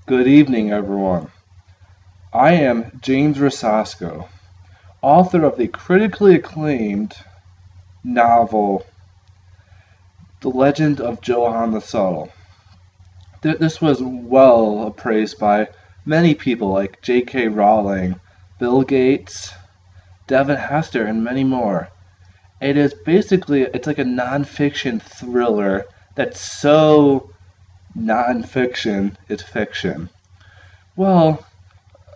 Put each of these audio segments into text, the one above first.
Good evening, everyone. I am James Rosasco, author of the critically acclaimed novel The Legend of Johan the Subtle. This was well appraised by many people like J.K. Rowling, Bill Gates, Devin Hester, and many more. It's like a nonfiction thriller that's so nonfiction it's fiction. Well,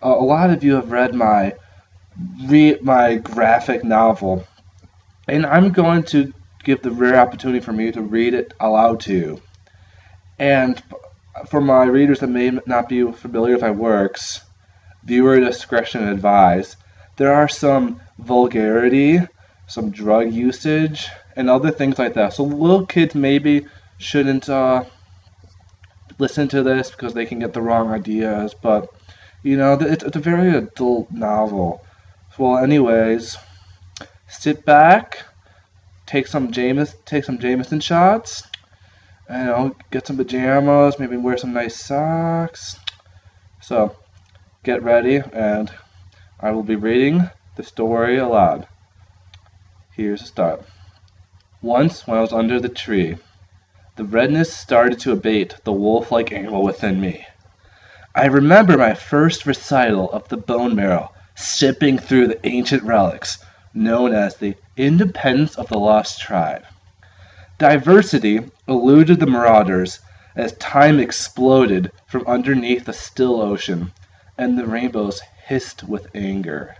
a lot of you have read my graphic novel, and I'm going to give the rare opportunity for me to read it aloud to you. And for my readers that may not be familiar with my works, viewer discretion advised. There are some vulgarity, some drug usage, and other things like that. So little kids maybe shouldn't listen to this because they can get the wrong ideas. But it's a very adult novel. Well, anyways, sit back, take some Jameson shots, get some pajamas, maybe wear some nice socks. So, get ready, and I will be reading the story aloud. Here's the start. Once, when I was under the tree, the redness started to abate the wolf-like animal within me. I remember my first recital of the bone marrow, sipping through the ancient relics, known as the Independence of the Lost Tribe. Diversity eluded the marauders as time exploded from underneath the still ocean, and the rainbows hissed with anger.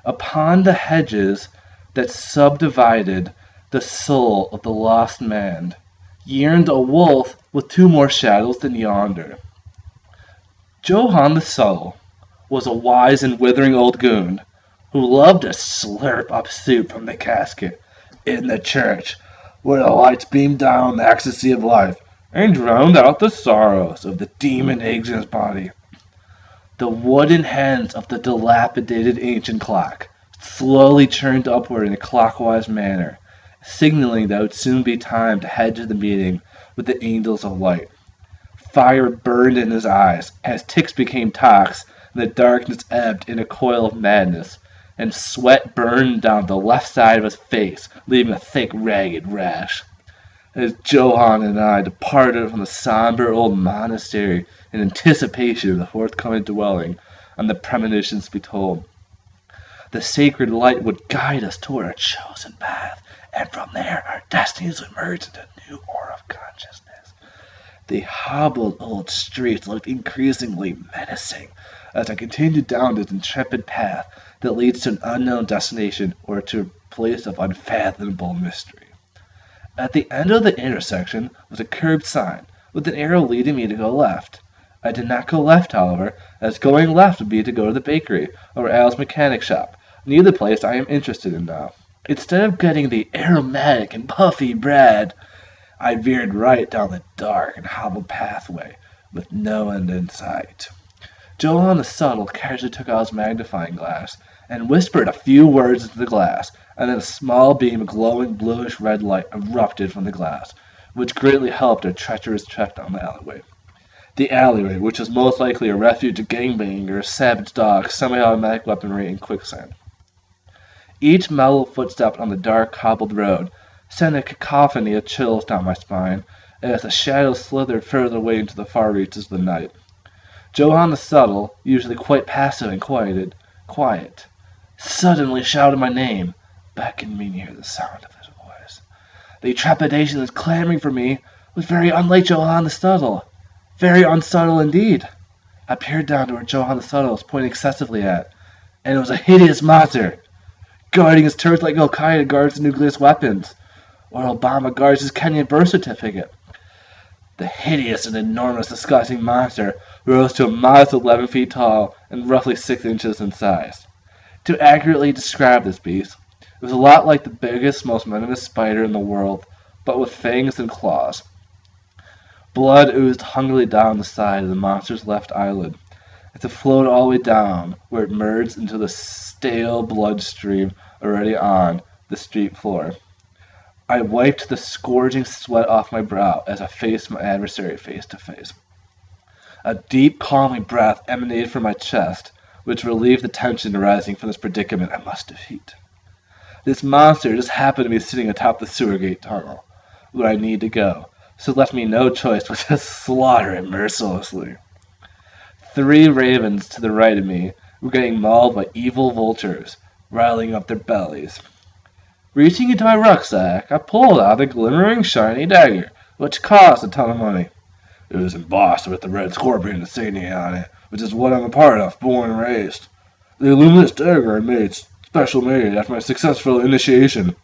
Upon the hedges that subdivided the soul of the lost man, yearned a wolf with two more shadows than yonder. Johan the Subtle was a wise and withering old goon who loved to slurp up soup from the casket in the church where the lights beamed down the ecstasy of life and drowned out the sorrows of the demon eggs in his body. The wooden hands of the dilapidated ancient clock slowly turned upward in a clockwise manner, signaling that it would soon be time to head to the meeting with the angels of light. Fire burned in his eyes as ticks became talks and the darkness ebbed in a coil of madness, and sweat burned down the left side of his face, leaving a thick, ragged rash. As Johann and I departed from the somber old monastery in anticipation of the forthcoming dwelling on the premonitions to be told, the sacred light would guide us toward our chosen path, and from there our destinies would merge into a new order of consciousness. The hobbled old streets looked increasingly menacing as I continued down this intrepid path that leads to an unknown destination or to a place of unfathomable mystery. At the end of the intersection was a curbed sign with an arrow leading me to go left. I did not go left, however, as going left would be to go to the bakery or Al's mechanic shop, neither place I am interested in now. Instead of getting the aromatic and puffy bread, I veered right down the dark and hobbled pathway with no end in sight. Johan the Subtle casually took out his magnifying glass and whispered a few words into the glass, and then a small beam of glowing bluish-red light erupted from the glass, which greatly helped our treacherous trek down the alleyway. The alleyway, which was most likely a refuge of gangbangers, savage dogs, semi-automatic weaponry, and quicksand. Each mellow footstep on the dark, cobbled road sent a cacophony of chills down my spine as the shadows slithered further away into the far reaches of the night. Johan the Subtle, usually quite passive and quiet, suddenly shouted my name, beckoned me near the sound of his voice. The trepidation that was clamoring for me was very unlike Johan the Subtle, very unsubtle indeed. I peered down to where Johan the Subtle was pointing excessively at, and it was a hideous monster, guarding his turret like Al-Qaeda guards nuclear weapons, or Obama guards his Kenyan birth certificate. The hideous and enormous disgusting monster rose to a modest 11 feet tall and roughly 6 inches in size. To accurately describe this beast, it was a lot like the biggest, most venomous spider in the world, but with fangs and claws. Blood oozed hungrily down the side of the monster's left eyelid, as it flowed all the way down, where it merged into the stale bloodstream already on the street floor. I wiped the scourging sweat off my brow as I faced my adversary face to face. A deep, calming breath emanated from my chest, which relieved the tension arising from this predicament I must defeat. This monster just happened to be sitting atop the sewer gate tunnel, where I need to go, so it left me no choice but to slaughter it mercilessly. 3 ravens to the right of me were getting mauled by evil vultures, riling up their bellies. Reaching into my rucksack, I pulled out a glimmering shiny dagger, which cost a ton of money. It was embossed with the red scorpion insignia on it, which is what I'm a part of, born and raised. The luminous dagger I made, special made after my successful initiation,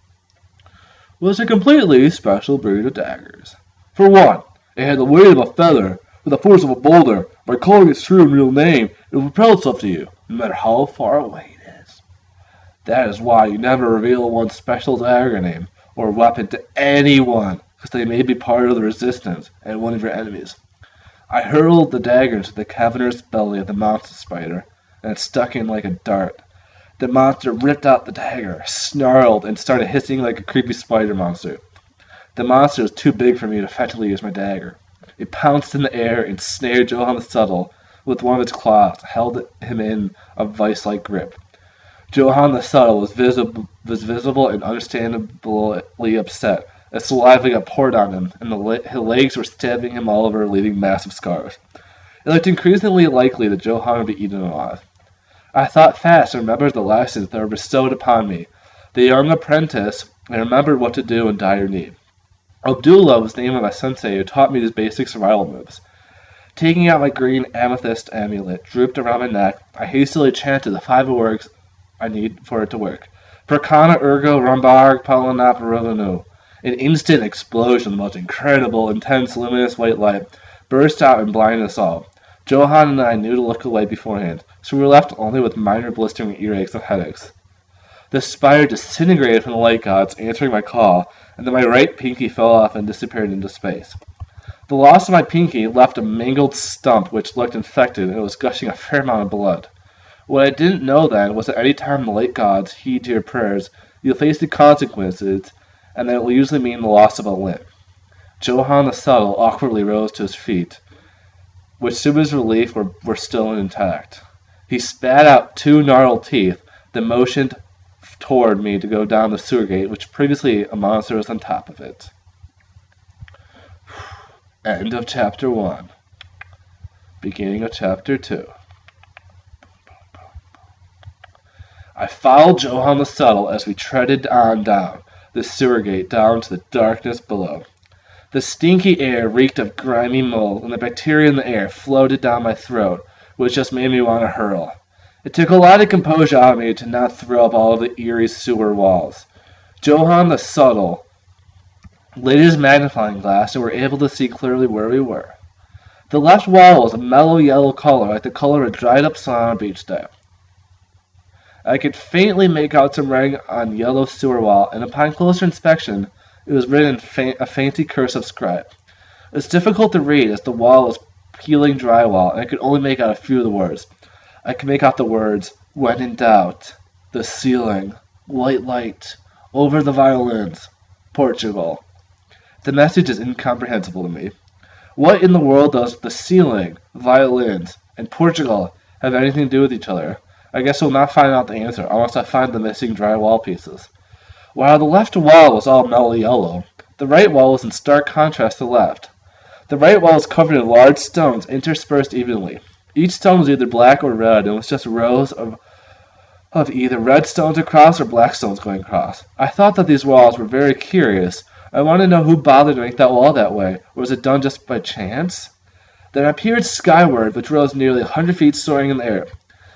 was a completely special breed of daggers. For one, it had the weight of a feather, with the force of a boulder. By calling its true and real name, it will propel itself to you, no matter how far away it is. That is why you never reveal one's special dagger name or weapon to anyone, because they may be part of the resistance and one of your enemies. I hurled the dagger into the cavernous belly of the monster spider, and it stuck in like a dart. The monster ripped out the dagger, snarled, and started hissing like a creepy spider monster. The monster was too big for me to effectively use my dagger. It pounced in the air and snared Johan the Subtle with one of its claws, held him in a vice-like grip. Johan the Subtle was visible and understandably upset, as saliva got poured on him, and his legs were stabbing him all over, leaving massive scars. It looked increasingly likely that Johan would be eaten alive. I thought fast and remembered the lessons that were bestowed upon me, the young apprentice, and remembered what to do in dire need. Abdullah was the name of my sensei who taught me these basic survival moves. Taking out my green amethyst amulet drooped around my neck, I hastily chanted the 5 words I need for it to work. Prakana ergo rambarg palanap revenu. An instant explosion of the most incredible, intense, luminous white light burst out and blinded us all. Johan and I knew to look away beforehand, so we were left only with minor blistering earaches and headaches. The spider disintegrated from the light gods, answering my call, and then my right pinky fell off and disappeared into space. The loss of my pinky left a mangled stump which looked infected, and it was gushing a fair amount of blood. What I didn't know then was that any time the light gods heed to your prayers, you'll face the consequences, and that it will usually mean the loss of a limb. Johan the Subtle awkwardly rose to his feet, which to his relief were still intact. He spat out 2 gnarled teeth, then motioned toward me to go down the sewer gate, which previously a monster was on top of it. End of chapter 1. Beginning of chapter 2. I followed Johan the Subtle as we treaded on down the sewer gate down to the darkness below. The stinky air reeked of grimy mold, and the bacteria in the air floated down my throat, which just made me want to hurl. It took a lot of composure out of me to not throw up all of the eerie sewer walls. Johan the Subtle lit his magnifying glass, and we were able to see clearly where we were. The left wall was a mellow yellow color, like the color of a dried-up sun on a beach day. I could faintly make out some writing on the yellow sewer wall, and upon closer inspection, it was written in a faintly cursive scribe. It was difficult to read, as the wall was peeling drywall, and I could only make out a few of the words. I could make out the words, "When in doubt," "the ceiling," "white light," "over the violins," "Portugal." The message is incomprehensible to me. What in the world does the ceiling, violins, and Portugal have anything to do with each other? I guess we'll not find out the answer unless I find the missing drywall pieces. While the left wall was all mellow yellow, the right wall was in stark contrast to the left. The right wall was covered in large stones interspersed evenly. Each stone was either black or red, and was just rows of either red stones across or black stones going across. I thought that these walls were very curious. I wanted to know who bothered to make that wall that way, or was it done just by chance? Then I peered skyward, which rose nearly 100 feet soaring in the air.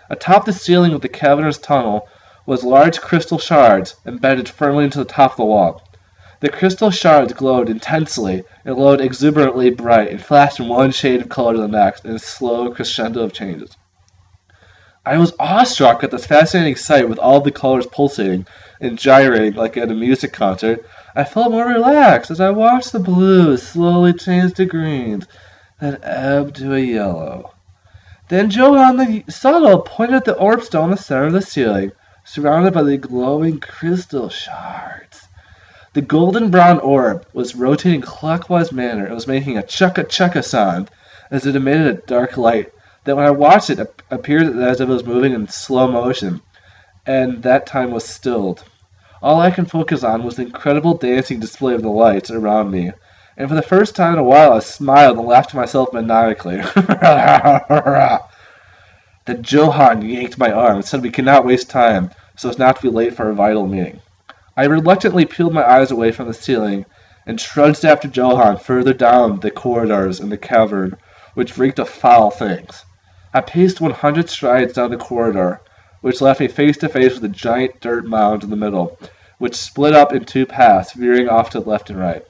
Atop the ceiling of the cavernous tunnel was large crystal shards embedded firmly into the top of the wall. The crystal shards glowed intensely and glowed exuberantly bright and flashed from one shade of color to the next in a slow crescendo of changes. I was awestruck at this fascinating sight with all the colors pulsating and gyrating like at a music concert. I felt more relaxed as I watched the blues slowly change to greens, then ebb to a yellow. Then Johan the Subtle pointed at the orb stone in the center of the ceiling, surrounded by the glowing crystal shards. The golden brown orb was rotating clockwise manner and was making a chukka-chukka sound as it emitted a dark light that when I watched it appeared as if it was moving in slow motion, and that time was stilled. All I could focus on was the incredible dancing display of the lights around me, and for the first time in a while I smiled and laughed to myself maniacally. Then Johan yanked my arm and said we could not waste time, so as not to be late for our vital meeting. I reluctantly peeled my eyes away from the ceiling and trudged after Johan further down the corridors in the cavern, which reeked of foul things. I paced 100 strides down the corridor, which left me face to face with a giant dirt mound in the middle, which split up in two paths, veering off to the left and right.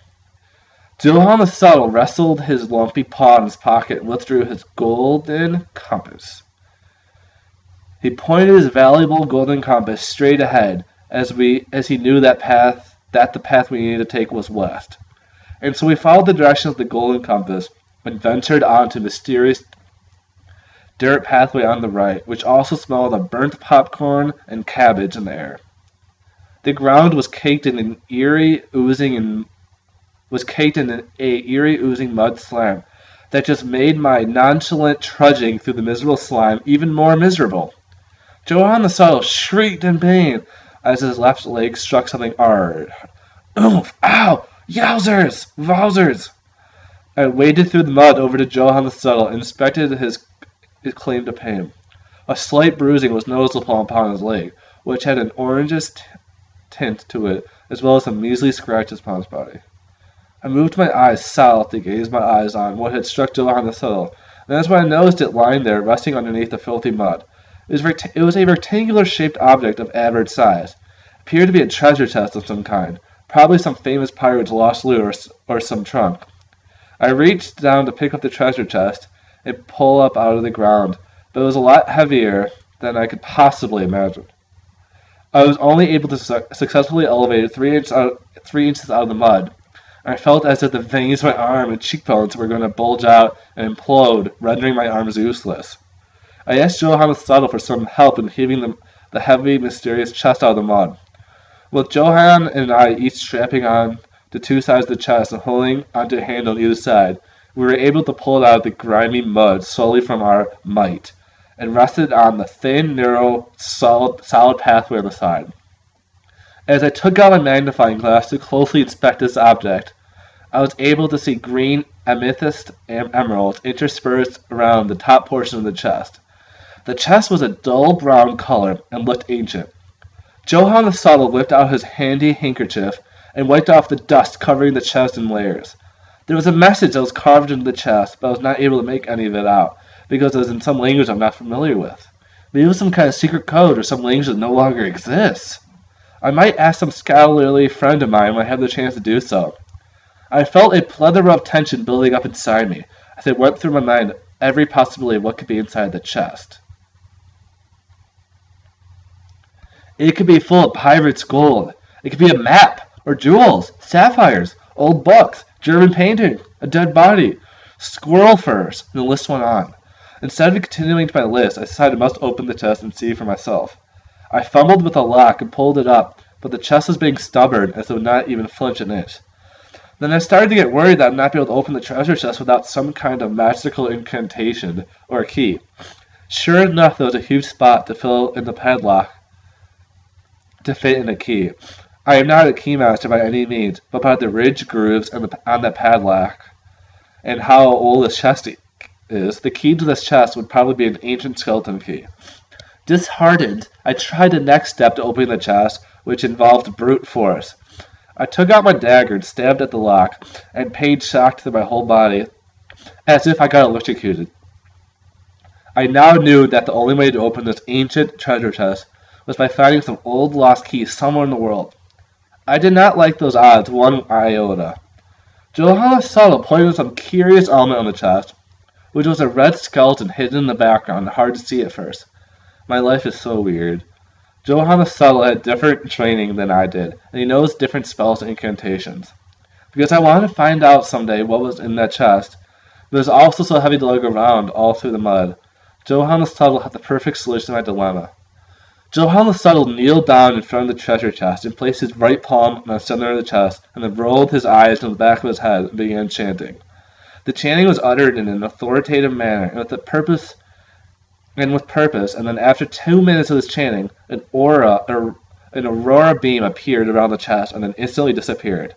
Johan the Subtle wrestled his lumpy paw in his pocket and withdrew his golden compass. He pointed his valuable golden compass straight ahead, as he knew that the path we needed to take was west. And so we followed the direction of the golden compass and ventured onto mysterious dirt pathway on the right, which also smelled of burnt popcorn and cabbage in the air. The ground was caked in an eerie oozing mud slime that just made my nonchalant trudging through the miserable slime even more miserable. Johan the Subtle shrieked in pain as his left leg struck something hard. Oof! Ow! Yowzers! Wowzers! I waded through the mud over to Johan the Subtle and inspected his claim to pain. A slight bruising was noticeable upon his leg, which had an orangish tint to it, as well as some measly scratches upon his body. I moved my eyes south to gaze my eyes on what had struck Johan the Subtle, and that's when I noticed it lying there, resting underneath the filthy mud. It was a rectangular-shaped object of average size. It appeared to be a treasure chest of some kind, probably some famous pirate's lost loot or some trunk. I reached down to pick up the treasure chest and pull up out of the ground, but it was a lot heavier than I could possibly imagine. I was only able to successfully elevate it 3 inches out of the mud. I felt as if the veins of my arm and cheekbones were going to bulge out and implode, rendering my arms useless. I asked Johan the Subtle for some help in heaving the heavy, mysterious chest out of the mud. With Johan and I each strapping on to two sides of the chest and holding onto a handle on either side, we were able to pull it out of the grimy mud slowly from our might, and rested on the thin, narrow, solid pathway on the side. As I took out my magnifying glass to closely inspect this object, I was able to see green amethyst emeralds interspersed around the top portion of the chest. The chest was a dull brown color and looked ancient. Johan the Subtle whipped out his handy handkerchief and wiped off the dust covering the chest in layers. There was a message that was carved into the chest, but I was not able to make any of it out, because it was in some language I'm not familiar with. Maybe it was some kind of secret code or some language that no longer exists. I might ask some scholarly friend of mine when I have the chance to do so. I felt a plethora of tension building up inside me as I went through my mind every possibility of what could be inside the chest. It could be full of pirates' gold. It could be a map, or jewels, sapphires, old books, German painting, a dead body, squirrel furs, and the list went on. Instead of continuing to my list, I decided I must open the chest and see for myself. I fumbled with the lock and pulled it up, but the chest was being stubborn as it would not even flinch an inch. Then I started to get worried that I'd not be able to open the treasure chest without some kind of magical incantation or a key. Sure enough, there was a huge spot to fill in the padlock to fit in a key. I am not a keymaster by any means, but by the ridge grooves on the padlock and how old this chest is, the key to this chest would probably be an ancient skeleton key. Disheartened, I tried the next step to opening the chest, which involved brute force. I took out my dagger and stabbed at the lock, and pain shocked through my whole body, as if I got electrocuted. I now knew that the only way to open this ancient treasure chest was by finding some old lost key somewhere in the world. I did not like those odds one iota. Johan the Subtle pointed to some curious element on the chest, which was a red skeleton hidden in the background, hard to see at first. My life is so weird. Johan the Subtle had different training than I did, and he knows different spells and incantations. Because I wanted to find out someday what was in that chest, but it was also so heavy to lug around all through the mud, Johan the Subtle had the perfect solution to my dilemma. Johan the Subtle kneeled down in front of the treasure chest and placed his right palm on the center of the chest, and then rolled his eyes to the back of his head and began chanting. The chanting was uttered in an authoritative manner and with purpose, and then after 2 minutes of this chanting, an aurora beam appeared around the chest and then instantly disappeared.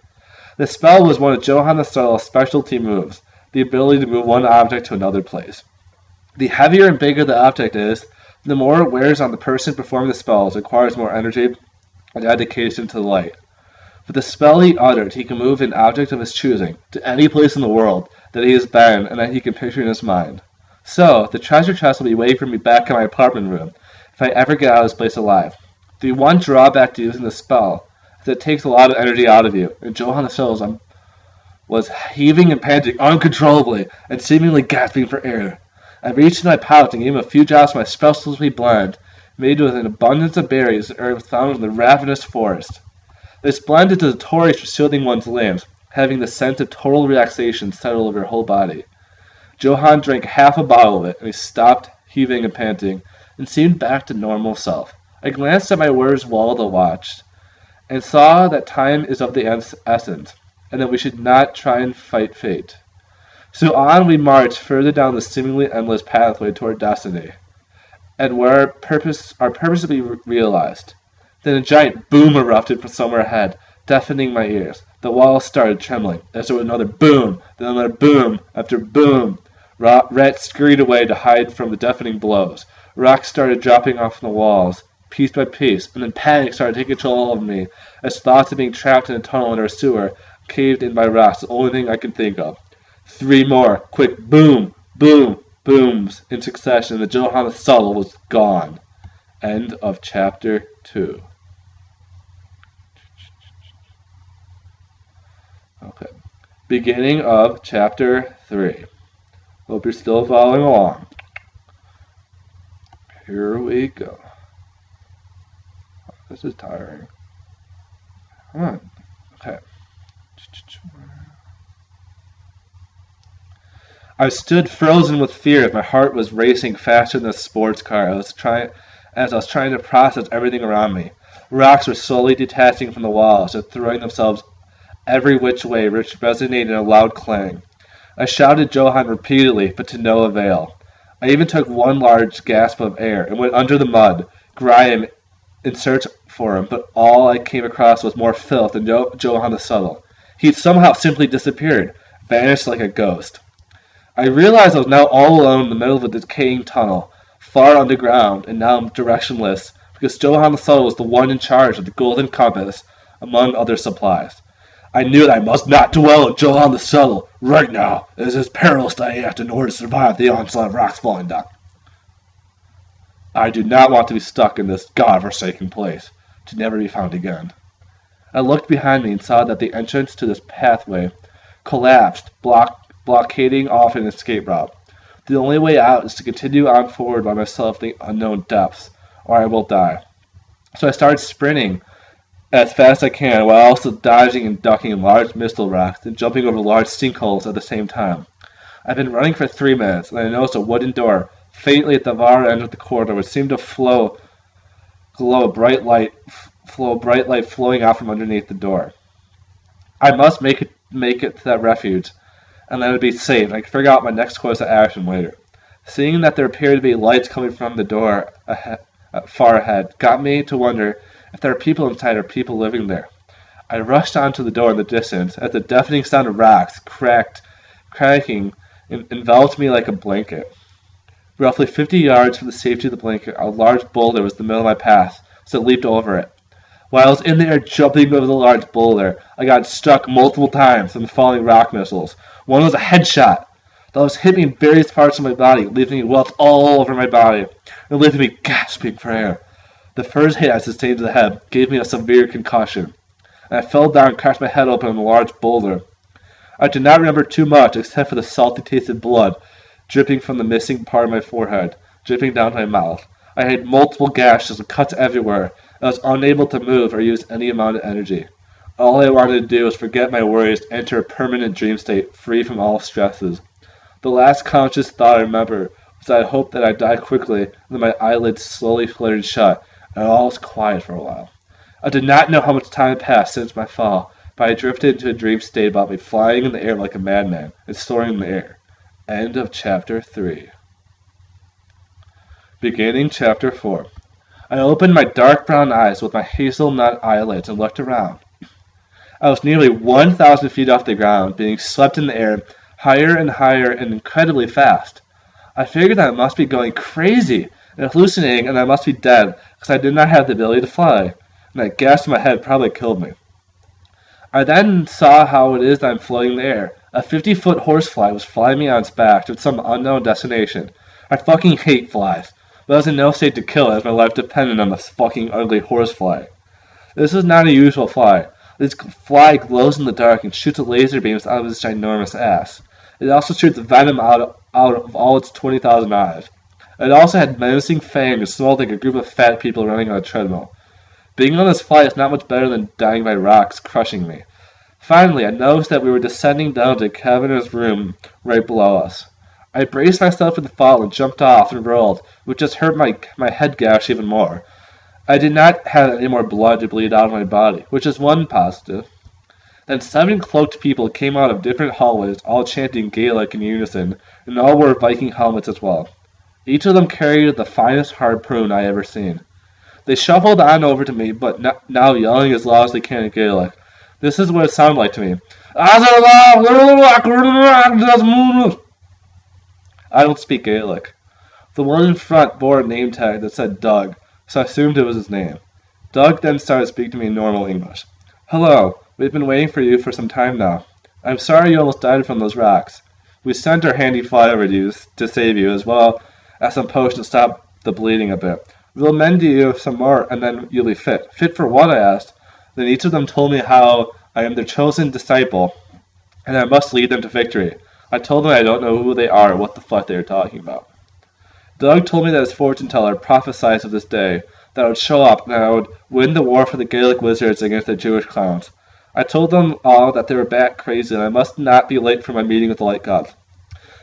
The spell was one of Johan the Subtle's specialty moves, the ability to move one object to another place. The heavier and bigger the object is, the more it wears on the person performing the spells, requires more energy and dedication to the light. With the spell he uttered, he can move an object of his choosing to any place in the world that he has been and that he can picture in his mind. So, the treasure chest will be waiting for me back in my apartment room if I ever get out of this place alive. The one drawback to using the spell is that it takes a lot of energy out of you, and Johan the Subtle was heaving and panting uncontrollably and seemingly gasping for air. I reached into my pouch and gave him a few drops of my specialty blend, made with an abundance of berries that are found in the ravenous forest. This blend is notorious for soothing one's limbs, having the sense of total relaxation settle over your whole body. Johan drank half a bottle of it, and he stopped heaving and panting, and seemed back to normal self. I glanced at my ward's wall to watch, and saw that time is of the essence, and that we should not try and fight fate. So on we marched further down the seemingly endless pathway toward destiny, and where our purpose to be realized. Then a giant boom erupted from somewhere ahead, deafening my ears. The walls started trembling, as there was another boom, then another boom after boom. Rats scurried away to hide from the deafening blows. Rocks started dropping off the walls, piece by piece, and then panic started taking control of me, as thoughts of being trapped in a tunnel under a sewer, caved in by rocks, the only thing I could think of. 3 more quick boom, boom, booms in succession, and the Johan the Subtle was gone. End of chapter 2. Okay. Beginning of chapter 3. Hope you're still following along. Here we go. This is tiring. Come on. Okay. I stood frozen with fear as my heart was racing faster than a sports car. As I was trying to process everything around me. Rocks were slowly detaching from the walls and throwing themselves every which way, which resonated in a loud clang. I shouted Johan repeatedly, but to no avail. I even took one large gasp of air and went under the mud, grime, in search for him, but all I came across was more filth than Johan the Subtle. He'd somehow simply disappeared, vanished like a ghost. I realized I was now all alone in the middle of a decaying tunnel, far underground, and now directionless, because Johan the Subtle was the one in charge of the golden compass, among other supplies. I knew that I must not dwell on Johan the Subtle right now. It is as perilous to act in order to survive the onslaught of rocks falling down. I do not want to be stuck in this god-forsaken place, to never be found again. I looked behind me and saw that the entrance to this pathway collapsed, blockading off an escape route. The only way out is to continue on forward by myself in the unknown depths, or I will die. So I started sprinting as fast as I can, while also dodging and ducking large missile rocks and jumping over large sinkholes at the same time. I've been running for 3 minutes, and I noticed a wooden door faintly at the far end of the corridor, which seemed to glow bright light flowing out from underneath the door. I must make it to that refuge, and then it would be safe. I could figure out my next course of action later. Seeing that there appeared to be lights coming from the door far ahead got me to wonder if there are people inside or people living there. I rushed onto the door in the distance as the deafening sound of rocks cracking enveloped me like a blanket. Roughly 50 yards from the safety of the blanket, a large boulder was in the middle of my path, so I leaped over it. While I was in the air jumping over the large boulder, I got struck multiple times from the falling rock missiles. One was a headshot. Those hit me in various parts of my body, leaving me welts all over my body, and leaving me gasping for air. The first hit I sustained to the head gave me a severe concussion, and I fell down and cracked my head open on a large boulder. I did not remember too much except for the salty taste of blood dripping from the missing part of my forehead, dripping down to my mouth. I had multiple gashes and cuts everywhere. I was unable to move or use any amount of energy. All I wanted to do was forget my worries and enter a permanent dream state, free from all stresses. The last conscious thought I remember was that I hoped that I'd die quickly, and then my eyelids slowly fluttered shut, and all was quiet for a while. I did not know how much time had passed since my fall, but I drifted into a dream state about me flying in the air like a madman and soaring in the air. End of chapter 3. Beginning chapter 4. I opened my dark brown eyes with my hazelnut eyelids and looked around. I was nearly 1,000 feet off the ground, being swept in the air, higher and higher and incredibly fast. I figured that I must be going crazy and hallucinating, and I must be dead because I did not have the ability to fly, and that gas in my head probably killed me. I then saw how it is that I'm floating in the air. A 50-foot horsefly was flying me on its back to some unknown destination. I fucking hate flies, but I was in no state to kill it as my life depended on this fucking ugly horsefly. This is not a usual fly. This fly glows in the dark and shoots laser beams out of its ginormous ass. It also shoots venom out of all its 20,000 eyes. It also had menacing fangs and smelled like a group of fat people running on a treadmill. Being on this fly is not much better than dying by rocks crushing me. Finally, I noticed that we were descending down to a cavernous room right below us. I braced myself for the fall and jumped off and rolled, which just hurt my head gash even more. I did not have any more blood to bleed out of my body, which is one positive. Then 7 cloaked people came out of different hallways, all chanting Gaelic in unison, and all wore Viking helmets as well. Each of them carried the finest harpoon I ever seen. They shuffled on over to me, but now yelling as loud as they can in Gaelic. This is what it sounded like to me. I don't speak Gaelic. The one in front bore a name tag that said Doug, so I assumed it was his name. Doug then started speaking to me in normal English. Hello, we've been waiting for you for some time now. I'm sorry you almost died from those rocks. We sent our handy fly over to you to save you, as well as some potions to stop the bleeding a bit. We'll mend you some more, and then you'll be fit. Fit for what? I asked. Then each of them told me how I am their chosen disciple, and I must lead them to victory. I told them I don't know who they are or what the fuck they are talking about. Doug told me that his fortune teller prophesied of this day, that I would show up and I would win the war for the Gaelic wizards against the Jewish clowns. I told them all that they were bat crazy and I must not be late for my meeting with the light gods.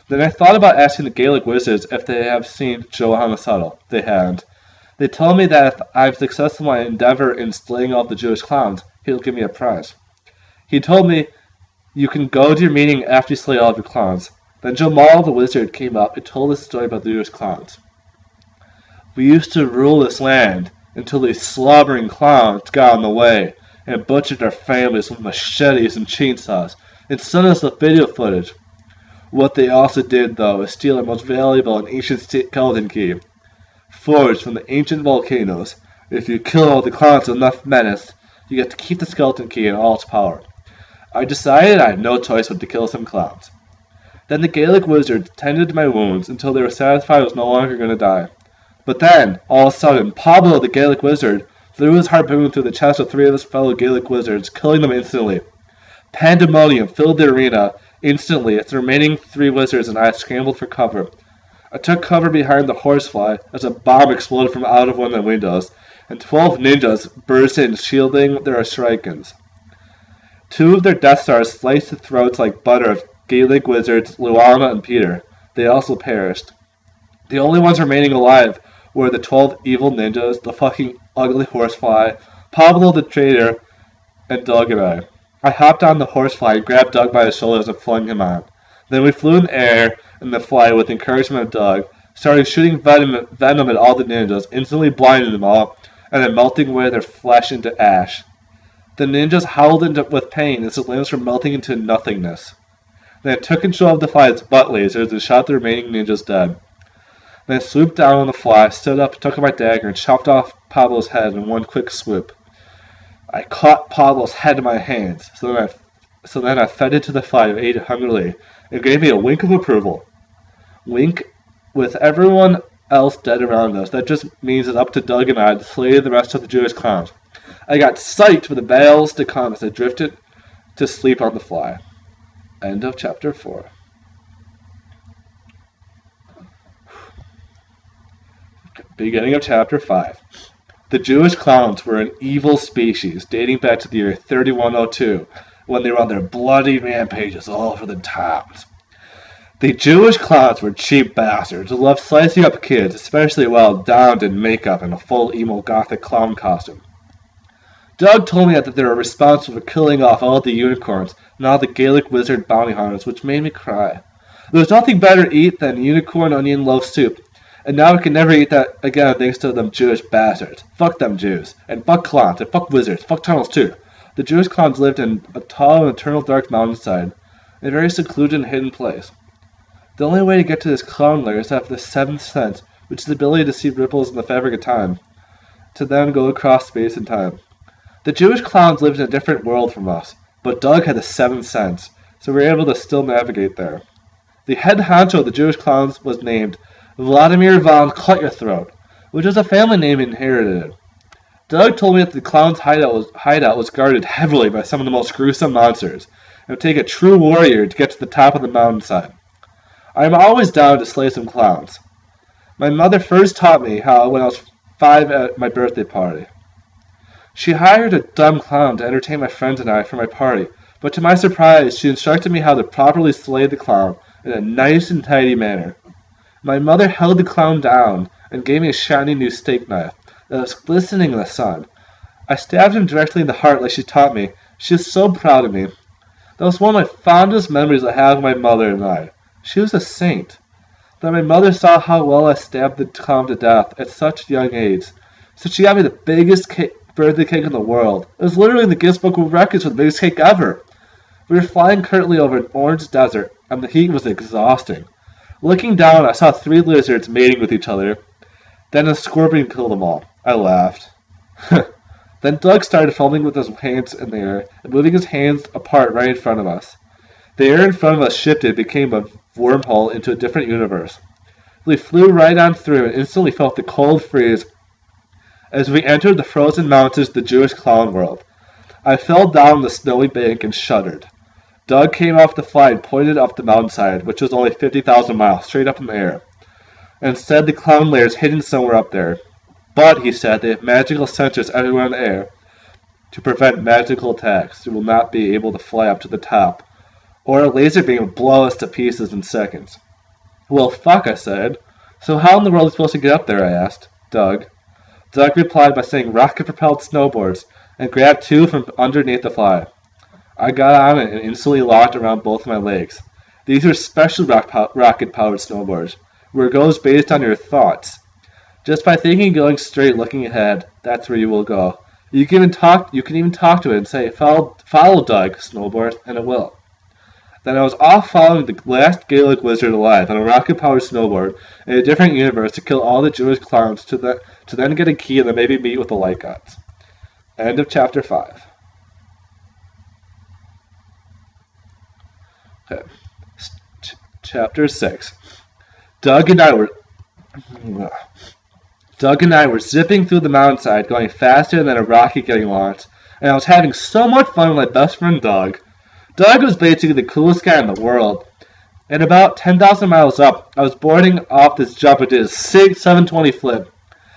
Then I thought about asking the Gaelic wizards if they have seen Johan the Subtle. They hadn't. They told me that if I'm successful in my endeavor in slaying all the Jewish clowns, he'll give me a prize. He told me, you can go to your meeting after you slay all of your clowns. Then Jamal the wizard came up and told us a story about the Jewish clowns. We used to rule this land until these slobbering clowns got in the way and butchered our families with machetes and chainsaws and sent us the video footage. What they also did, though, is steal our most valuable and ancient skeleton key, forged from the ancient volcanoes. If you kill all the clowns with enough menace, you get to keep the skeleton key in all its power. I decided I had no choice but to kill some clowns. Then the Gaelic wizards tended to my wounds until they were satisfied I was no longer going to die. But then, all of a sudden, Pablo the Gaelic wizard threw his harpoon through the chest of 3 of his fellow Gaelic wizards, killing them instantly. Pandemonium filled the arena instantly as the remaining 3 wizards and I scrambled for cover. I took cover behind the horsefly as a bomb exploded from out of one of the windows, and 12 ninjas burst in, shielding their shurikens. 2 of their Death Stars sliced the throats like butter of Gaelic wizards Luana and Peter. They also perished. The only ones remaining alive were the 12 evil ninjas, the fucking ugly horsefly, Pablo the traitor, and Doug and I. I hopped on the horsefly and grabbed Doug by his shoulders and flung him on. Then we flew in the air in the fly with the encouragement of Doug, started shooting venom at all the ninjas, instantly blinding them all, and then melting away their flesh into ash. The ninjas howled with pain as the limbs were melting into nothingness. Then I took control of the fly's butt lasers and shot the remaining ninjas dead. Then I swooped down on the fly, stood up, took out my dagger, and chopped off Pablo's head in one quick swoop. I caught Pablo's head in my hands, so then I fed it to the fly and ate it hungrily, and gave me a wink of approval. Wink, with everyone else dead around us, that just means it's up to Doug and I to slay the rest of the Jewish clowns. I got psyched for the battles to come as I drifted to sleep on the fly. End of chapter 4. Beginning of chapter 5. The Jewish clowns were an evil species dating back to the year 3102, when they were on their bloody rampages all over the towns. The Jewish clowns were cheap bastards who loved slicing up kids, especially while donned in makeup and a full emo gothic clown costume. Doug told me that they were responsible for killing off all the unicorns and all the Gaelic wizard bounty hunters, which made me cry. There was nothing better to eat than unicorn onion loaf soup, and now I can never eat that again thanks to them Jewish bastards. Fuck them Jews, and fuck clowns, and fuck wizards, fuck tunnels too. The Jewish clowns lived in a tall and eternal dark mountainside, in a very secluded and hidden place. The only way to get to this clown lair is to have the seventh sense, which is the ability to see ripples in the fabric of time, to then go across space and time. The Jewish clowns lived in a different world from us, but Doug had the seventh sense, so we were able to still navigate there. The head honcho of the Jewish clowns was named Vladimir von Cut-Your-Throat, which was a family name he inherited. Doug told me that the clown's hideout was guarded heavily by some of the most gruesome monsters. It would take a true warrior to get to the top of the mountainside. I am always down to slay some clowns. My mother first taught me how when I was 5 at my birthday party. She hired a dumb clown to entertain my friends and I for my party, but to my surprise, she instructed me how to properly slay the clown in a nice and tidy manner. My mother held the clown down and gave me a shiny new steak knife that was glistening in the sun. I stabbed him directly in the heart like she taught me. She was so proud of me. That was one of my fondest memories I have of my mother and I. She was a saint. Then my mother saw how well I stabbed the clown to death at such a young age, so she got me the biggest birthday cake in the world. It was literally in the Guinness Book of Records for the biggest cake ever. We were flying currently over an orange desert, and the heat was exhausting. Looking down, I saw 3 lizards mating with each other. Then a scorpion killed them all. I laughed. Then Doug started filming with his hands in the air and moving his hands apart right in front of us. The air in front of us shifted and became a wormhole into a different universe. We flew right on through and instantly felt the cold freeze as we entered the frozen mountains of the Jewish clown world. I fell down the snowy bank and shuddered. Doug came off the flight and pointed up the mountainside, which was only 50,000 miles, straight up in the air, and said the clown lair is hidden somewhere up there. But, he said, they have magical sensors everywhere in the air to prevent magical attacks. You will not be able to fly up to the top, or a laser beam will blow us to pieces in seconds. Well, fuck, I said. So how in the world are we supposed to get up there, I asked Doug. Doug replied by saying rocket-propelled snowboards and grabbed 2 from underneath the fly. I got on it and instantly locked around both my legs. These were special rocket-powered snowboards, where it goes based on your thoughts. Just by thinking going straight, looking ahead, that's where you will go. You can even talk to it and say, follow Doug, snowboard, and it will. Then I was off following the last Gaelic wizard alive on a rocket-powered snowboard in a different universe to kill all the Jewish clowns to then get a key and then maybe meet with the light gods. End of chapter 5. Okay. Chapter 6. Doug and I were zipping through the mountainside, going faster than a rocket getting launched, and I was having so much fun with my best friend Doug. Doug was basically the coolest guy in the world. At about 10,000 miles up, I was boarding off this jump and did a sick 720 flip,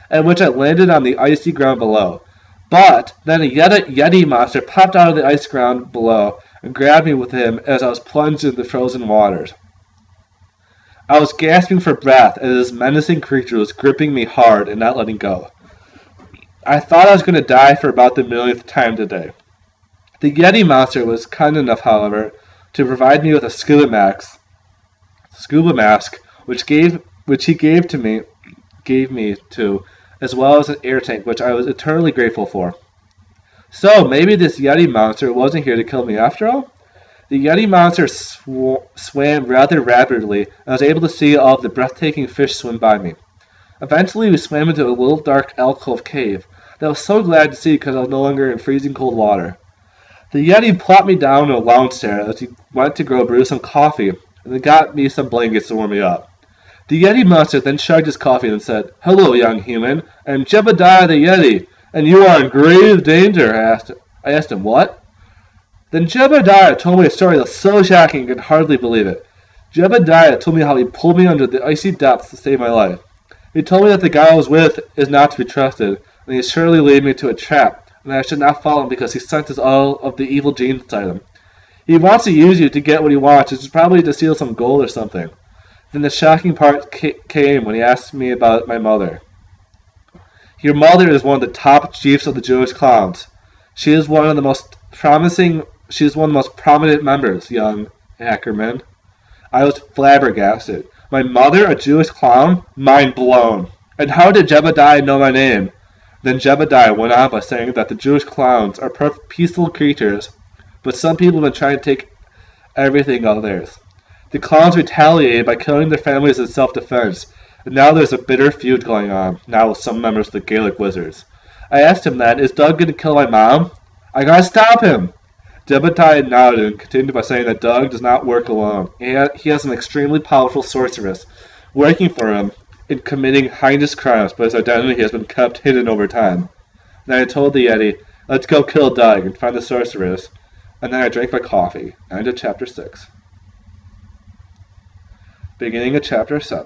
at which I landed on the icy ground below. But then a Yeti monster popped out of the ice ground below and grabbed me with him as I was plunged into the frozen waters. I was gasping for breath as this menacing creature was gripping me hard and not letting go. I thought I was going to die for about the millionth time today. The Yeti monster was kind enough, however, to provide me with a scuba mask, which he gave me, as well as an air tank, which I was eternally grateful for. So maybe this Yeti monster wasn't here to kill me after all? The Yeti monster swam rather rapidly, and I was able to see all of the breathtaking fish swim by me. Eventually, we swam into a little dark alcove cave that I was so glad to see because I was no longer in freezing cold water. The Yeti plopped me down in a lounge chair as he went to go brew some coffee, and then got me some blankets to warm me up. The Yeti monster then chugged his coffee and said, "Hello, young human. I am Jebediah the Yeti, and you are in grave danger." I asked him, "What?" Then Jebediah told me a story that was so shocking I could hardly believe it. Jebediah told me how he pulled me under the icy depths to save my life. He told me that the guy I was with is not to be trusted, and he surely lead me to a trap, and I should not follow him because he senses all of the evil genes inside him. He wants to use you to get what he wants, which is probably to steal some gold or something. Then the shocking part came when he asked me about my mother. "Your mother is one of the top chiefs of the Jewish clowns. She is one of the most prominent members, young Ackerman. I was flabbergasted. My mother, a Jewish clown? Mind blown. And how did Jebediah know my name? Then Jebediah went on by saying that the Jewish clowns are perfect peaceful creatures, but some people have been trying to take everything of theirs. The clowns retaliated by killing their families in self-defense, and now there's a bitter feud going on, now with some members of the Gaelic Wizards. I asked him then, is Doug going to kill my mom? I gotta stop him! Jebediah nodded and continued by saying that Doug does not work alone. He has an extremely powerful sorceress working for him in committing heinous crimes, but his identity has been kept hidden over time. Then I told the Yeti, let's go kill Doug and find the sorceress, and then I drank my coffee. End of chapter 6. Beginning of chapter 7.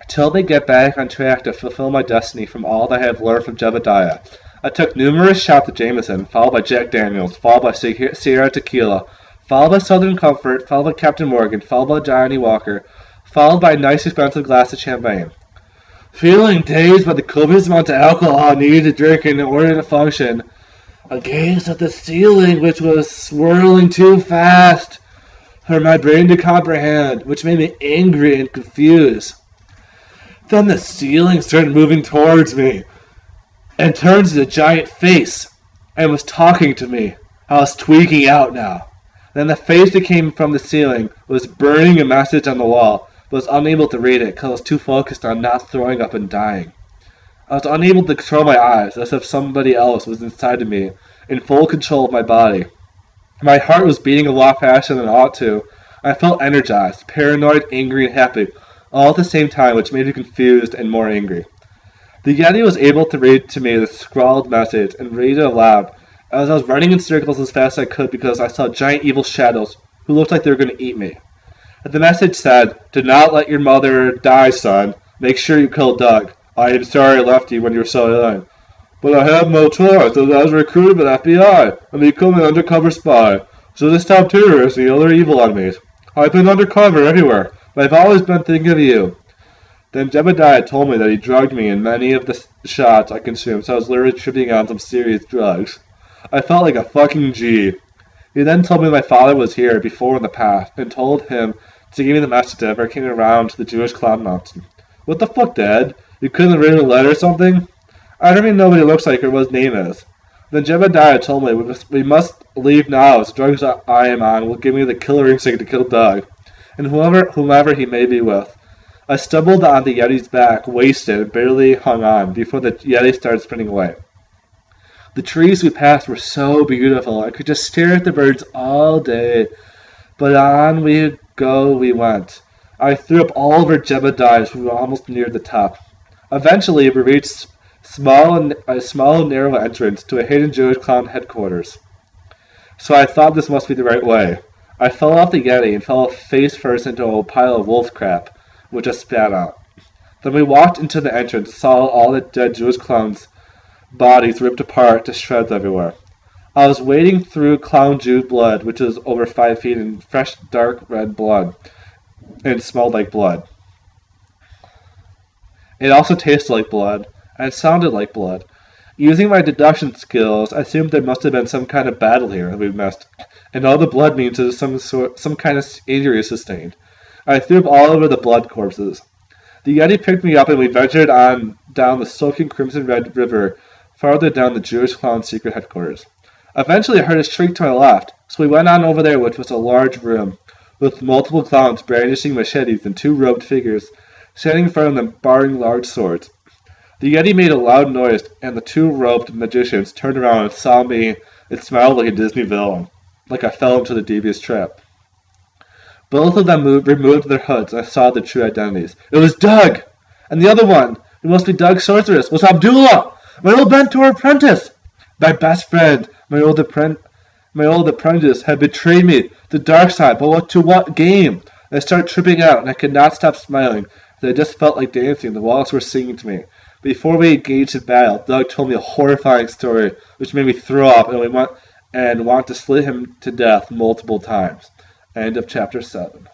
Till they get back on track to fulfill my destiny from all that I have learned from Jebediah. I took numerous shots of Jameson, followed by Jack Daniels, followed by Sierra Tequila, followed by Southern Comfort, followed by Captain Morgan, followed by Johnny Walker, followed by a nice expensive glass of champagne. Feeling dazed by the copious amount of alcohol I needed to drink in order to function, I gazed at the ceiling, which was swirling too fast for my brain to comprehend, which made me angry and confused. Then the ceiling started moving towards me and turned into a giant face and was talking to me. I was tweaking out now. Then the face that came from the ceiling was burning a message on the wall, but was unable to read it because I was too focused on not throwing up and dying. I was unable to control my eyes, as if somebody else was inside of me, in full control of my body. My heart was beating a lot faster than it ought to. I felt energized, paranoid, angry, and happy, all at the same time, which made me confused and more angry. The Yeti was able to read to me the scrawled message and read it aloud, as I was running in circles as fast as I could because I saw giant evil shadows who looked like they were going to eat me. The message said, "Do not let your mother die, son. Make sure you kill Doug. I am sorry I left you when you were so young. But I have no choice, as I was recruited by the FBI and become an undercover spy, so to stop terrorists and other evil enemies. I've been undercover everywhere, but I've always been thinking of you." Then Jebediah told me that he drugged me in many of the shots I consumed, so I was literally tripping on some serious drugs. I felt like a fucking G. He then told me my father was here before in the past, and told him to give me the message if I came around to the Jewish Clown Mountain. What the fuck, Dad? You couldn't have written a letter or something? I don't even know what he looks like or what his name is. Then Jebediah told me we must leave now, as the drugs I am on will give me the killer instinct to kill Doug, and whomever he may be with. I stumbled on the Yeti's back, wasted, and barely hung on, before the Yeti started spinning away. The trees we passed were so beautiful, I could just stare at the birds all day, but on we went. I threw up all over Jebediah as we were almost near the top. Eventually, we reached a small narrow entrance to a hidden Jewish clown headquarters. So I thought this must be the right way. I fell off the Yeti and fell face first into a pile of wolf crap, which I spat out. Then we walked into the entrance and saw all the dead Jewish clowns' bodies ripped apart to shreds everywhere. I was wading through clown Jew blood, which was over 5 feet in fresh dark red blood, and it smelled like blood. It also tasted like blood, and it sounded like blood. Using my deduction skills, I assumed there must have been some kind of battle here that we missed, and all the blood means is some kind of injury sustained. I threw up all over the blood corpses. The Yeti picked me up and we ventured on down the soaking crimson red river, farther down the Jewish clown secret headquarters. Eventually I heard a shriek to my left, so we went on over there, which was a large room, with multiple clowns brandishing machetes and 2 robed figures standing in front of them bearing large swords. The Yeti made a loud noise, and the 2 robed magicians turned around and saw me and smiled like a Disney villain, like I fell into the devious trap. Both of them removed their hoods, and I saw their true identities. It was Doug! And the other one, who must be Doug's sorceress, was Abdullah, my old mentor apprentice! My best friend, my old apprentice, had betrayed me to the dark side, but to what game? I started tripping out, and I could not stop smiling, as I just felt like dancing. The walls were singing to me. Before we engaged in battle, Doug told me a horrifying story, which made me throw up and want to slit him to death multiple times. End of chapter 7.